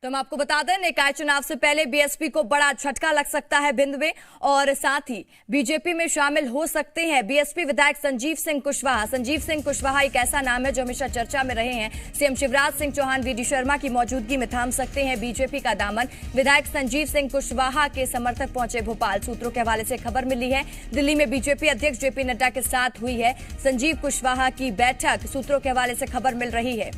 तो हम आपको बता दें, निकाय चुनाव से पहले बीएसपी को बड़ा झटका लग सकता है भिंड में, और साथ ही बीजेपी में शामिल हो सकते हैं बीएसपी विधायक संजीव सिंह कुशवाहा। संजीव सिंह कुशवाहा एक ऐसा नाम है जो हमेशा चर्चा में रहे हैं। सीएम शिवराज सिंह चौहान वीडी शर्मा की मौजूदगी में थाम सकते हैं बीजेपी का दामन। विधायक संजीव सिंह कुशवाहा के समर्थक पहुंचे भोपाल। सूत्रों के हवाले से खबर मिली है, दिल्ली में बीजेपी अध्यक्ष जेपी नड्डा के साथ हुई है संजीव कुशवाहा की बैठक। सूत्रों के हवाले से खबर मिल रही है।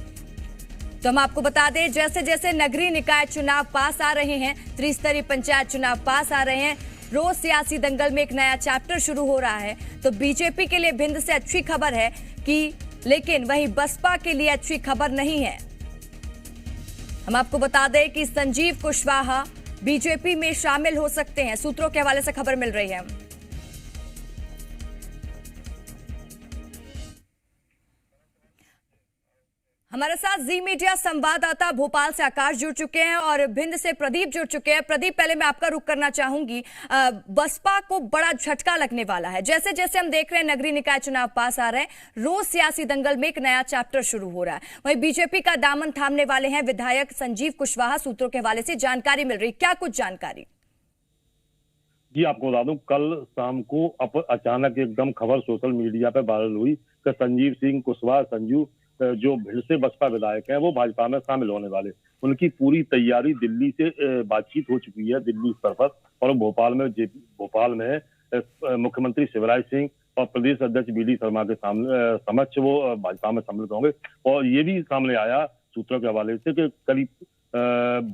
तो हम आपको बता दें, जैसे जैसे नगरीय निकाय चुनाव पास आ रहे हैं, त्रिस्तरीय पंचायत चुनाव पास आ रहे हैं, रोज सियासी दंगल में एक नया चैप्टर शुरू हो रहा है। तो बीजेपी के लिए भिंड से अच्छी खबर है कि, लेकिन वहीं बसपा के लिए अच्छी खबर नहीं है। हम आपको बता दें कि संजीव कुशवाहा बीजेपी में शामिल हो सकते हैं। सूत्रों के हवाले से खबर मिल रही है। हमारे साथ जी मीडिया संवाददाता भोपाल से आकाश जुड़ चुके हैं और भिंड से प्रदीप जुड़ चुके हैं। प्रदीप, पहले मैं आपका रुख करना चाहूंगी। बसपा को बड़ा झटका लगने वाला है। जैसे जैसे हम देख रहे हैं नगरीय निकाय चुनाव पास आ रहे हैं, रोज सियासी दंगल में एक नया चैप्टर शुरू हो रहा है। वहीं बीजेपी का दामन थामने वाले हैं विधायक संजीव कुशवाहा। सूत्रों के हवाले से जानकारी मिल रही, क्या कुछ जानकारी? जी, आपको बता दूं, कल शाम को अचानक एकदम खबर सोशल मीडिया पर वायरल हुई कि संजीव सिंह कुशवाहा संजू जो भिंड से बसपा विधायक हैं वो भाजपा में शामिल होने वाले। उनकी पूरी तैयारी दिल्ली से बातचीत हो चुकी है दिल्ली स्तर पर, और भोपाल में मुख्यमंत्री शिवराज सिंह और प्रदेश अध्यक्ष वीडी शर्मा के समक्ष वो भाजपा में सम्मिलित होंगे। और ये भी सामने आया सूत्रों के हवाले से कि करीब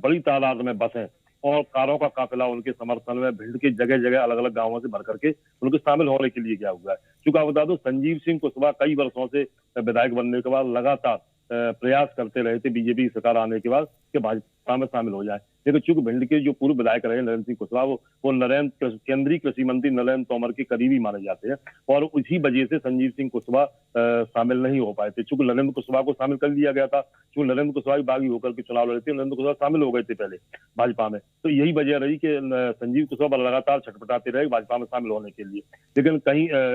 बड़ी तादाद में बसें और कारों का काफिला उनके समर्थन में भिंड के जगह जगह अलग अलग गांवों से भर करके उनके शामिल होने के लिए क्या हुआ है। चूंकि आप बता दो, संजीव सिंह कुशवाहा कई वर्षों से विधायक बनने के बाद लगातार प्रयास करते रहे थे बीजेपी की सरकार आने के बाद कि भाजपा में शामिल हो जाए। लेकिन चूंकि भिंड के जो पूर्व विधायक रहे नरेंद्र सिंह कुशवाहा, वो केंद्रीय कृषि मंत्री नरेंद्र तोमर के करीबी माने जाते हैं, और उसी वजह से संजीव सिंह कुशवाहा शामिल नहीं हो पाए थे। चूंकि नरेंद्र कुशवाहा को शामिल कर लिया गया था, चूंकि नरेंद्र कुशवाहा बागी होकर के चुनाव लड़े थे, नरेंद्र कुशवाहा शामिल हो गए थे पहले भाजपा में, तो यही वजह रही कि संजीव कुशवाहा लगातार छटपटाते रहे भाजपा में शामिल होने के लिए। लेकिन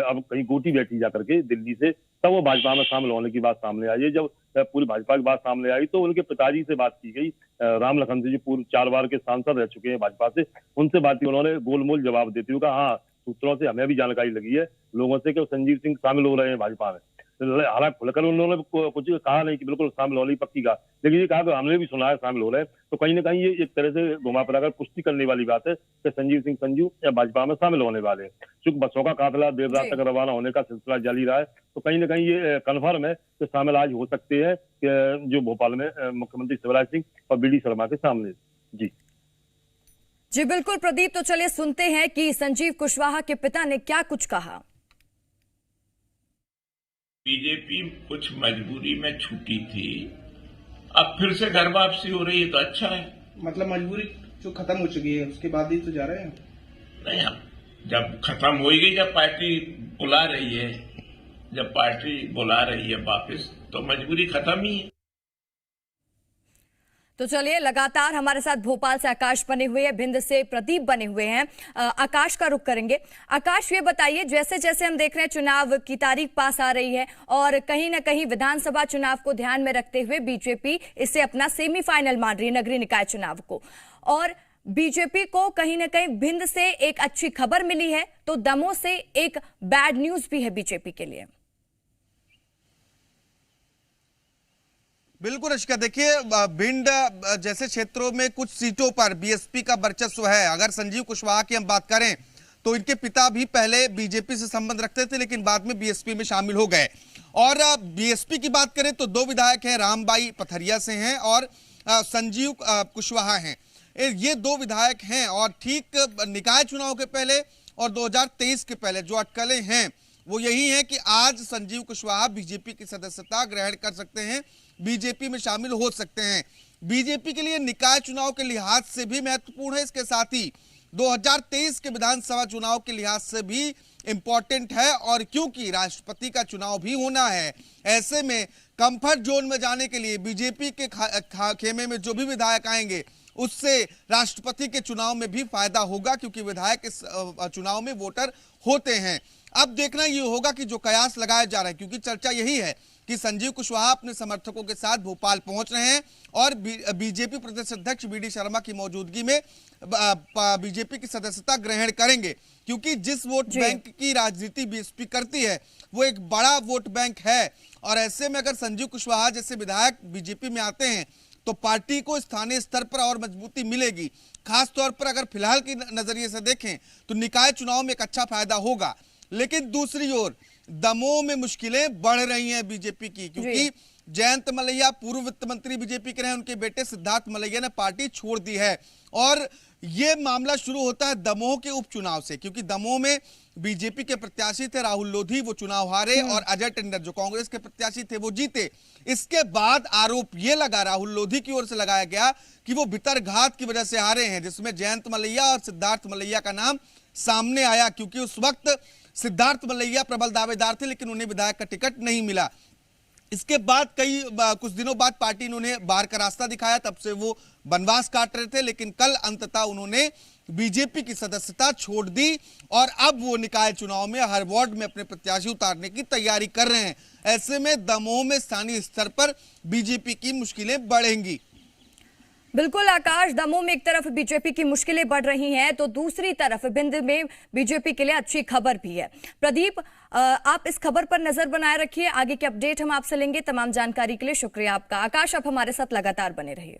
अब कहीं गोटी बैठी जाकर के दिल्ली से, तब वो भाजपा में शामिल होने की बात सामने आई है। जब पूरी भाजपा की बात सामने आई तो उनके पिताजी से बात की गई, राम लखन से, जो पूर्व 4 बार के सांसद रह चुके हैं भाजपा से, उनसे बात की। उन्होंने गोलमोल जवाब देते हुए कहा, हाँ, सूत्रों से हमें भी जानकारी लगी है लोगों से कि संजीव सिंह शामिल हो रहे हैं भाजपा में। हालांकि खुलकर उन्होंने कुछ कहा नहीं कि बिल्कुल शामिल होने की पक्की कहा, लेकिन ये कहा कि हमने भी सुना है शामिल हो रहे हैं। तो कहीं ना कहीं ये एक तरह से घुमा फिराकर पुष्टि करने वाली बात है कि संजीव सिंह संजू भाजपा में शामिल होने वाले हैं। चूंकि बसों का काफिला देर रात तक रवाना होने का सिलसिला जारी रहा है, तो कहीं ना कहीं ये कन्फर्म है कि शामिल आज हो सकते हैं जो भोपाल में मुख्यमंत्री शिवराज सिंह और वीडी शर्मा के सामने। जी बिल्कुल प्रदीप, तो चलिए सुनते हैं कि संजीव कुशवाहा के पिता ने क्या कुछ कहा। बीजेपी कुछ मजबूरी में छूटी थी, अब फिर से घर वापसी हो रही है तो अच्छा है। मतलब मजबूरी जो खत्म हो चुकी है उसके बाद ही तो जा रहे हैं? नहीं, अब जब खत्म हो गई, जब पार्टी बुला रही है, वापस, तो मजबूरी खत्म ही है। तो चलिए, लगातार हमारे साथ भोपाल से आकाश बने हुए हैं, भिंड से प्रदीप बने हुए हैं। आकाश का रुख करेंगे। आकाश, ये बताइए, जैसे जैसे हम देख रहे हैं चुनाव की तारीख पास आ रही है और कहीं ना कहीं विधानसभा चुनाव को ध्यान में रखते हुए बीजेपी इसे अपना सेमीफाइनल मान रही है नगरीय निकाय चुनाव को, और बीजेपी को कहीं ना कहीं भिंड से एक अच्छी खबर मिली है, तो दमोह से एक बैड न्यूज भी है बीजेपी के लिए। बिल्कुल रशिका, देखिए भिंड जैसे क्षेत्रों में कुछ सीटों पर बीएसपी का वर्चस्व है। अगर संजीव कुशवाहा की हम बात करें तो इनके पिता भी पहले बीजेपी से संबंध रखते थे, लेकिन बाद में बीएसपी में शामिल हो गए। और बीएसपी की बात करें तो 2 विधायक हैं, रामबाई पथरिया से हैं और संजीव कुशवाहा हैं। ये 2 विधायक हैं, और ठीक निकाय चुनाव के पहले और 2023 के पहले जो अटकलें हैं वो यही है कि आज संजीव कुशवाहा बीजेपी की सदस्यता ग्रहण कर सकते हैं, बीजेपी में शामिल हो सकते हैं। बीजेपी के लिए निकाय चुनाव के लिहाज से भी महत्वपूर्ण है, इसके साथ ही 2023 के विधानसभा चुनाव के लिहाज से भी इंपॉर्टेंट है। और क्योंकि राष्ट्रपति का चुनाव भी होना है, ऐसे में कंफर्ट जोन में जाने के लिए बीजेपी के खेमे में जो भी विधायक आएंगे उससे राष्ट्रपति के चुनाव में भी फायदा होगा, क्योंकि विधायक इस चुनाव में वोटर होते हैं। अब देखना ये होगा कि जो कयास लगाया जा रहा है, क्योंकि चर्चा यही है कि संजीव कुशवाहा अपने समर्थकों के साथ भोपाल पहुंच रहे हैं और बीजेपी प्रदेश अध्यक्ष बीडी शर्मा की मौजूदगी में बीजेपी की सदस्यता ग्रहण करेंगे, क्योंकि जिस वोट बैंक की राजनीति बीएसपी करती है वो एक बड़ा वोट बैंक है। और ऐसे में अगर संजीव कुशवाहा जैसे विधायक बीजेपी में आते हैं तो पार्टी को स्थानीय स्तर पर और मजबूती मिलेगी। खास तौर पर अगर फिलहाल के नजरिए से देखें तो निकाय चुनाव में एक अच्छा फायदा होगा। लेकिन दूसरी ओर दमोह में मुश्किलें बढ़ रही हैं बीजेपी की, क्योंकि जयंत मलैया पूर्व वित्त मंत्री बीजेपी के रहे, उनके बेटे सिद्धार्थ मलैया ने पार्टी छोड़ दी है। और ये मामला शुरू होता है दमोह के उपचुनाव से, क्योंकि दमोह में बीजेपी के प्रत्याशी थे राहुल लोधी, वो चुनाव हारे, और अजय टेंडर जो कांग्रेस के प्रत्याशी थे वो जीते। इसके बाद आरोप ये लगा, राहुल लोधी की ओर से लगाया गया कि वो भितरघात की वजह से हारे हैं, जिसमें जयंत मलैया और सिद्धार्थ मलैया का नाम सामने आया, क्योंकि उस वक्त सिद्धार्थ मलैया प्रबल दावेदार थे लेकिन उन्हें विधायक का टिकट नहीं मिला। इसके बाद कुछ दिनों बाद पार्टी ने उन्हें बाहर का रास्ता दिखाया, तब से वो वनवास काट रहे थे, लेकिन कल अंततः उन्होंने बीजेपी की सदस्यता छोड़ दी और अब वो निकाय चुनाव में हर वार्ड में अपने प्रत्याशी उतारने की तैयारी कर रहे हैं। ऐसे में दमोह में स्थानीय स्तर पर बीजेपी की मुश्किलें बढ़ेंगी। बिल्कुल आकाश, दमोह में एक तरफ बीजेपी की मुश्किलें बढ़ रही हैं तो दूसरी तरफ भिंड में बीजेपी के लिए अच्छी खबर भी है। प्रदीप, आप इस खबर पर नजर बनाए रखिए, आगे की अपडेट हम आपसे लेंगे। तमाम जानकारी के लिए शुक्रिया आपका। आकाश, आप हमारे साथ लगातार बने रहिए।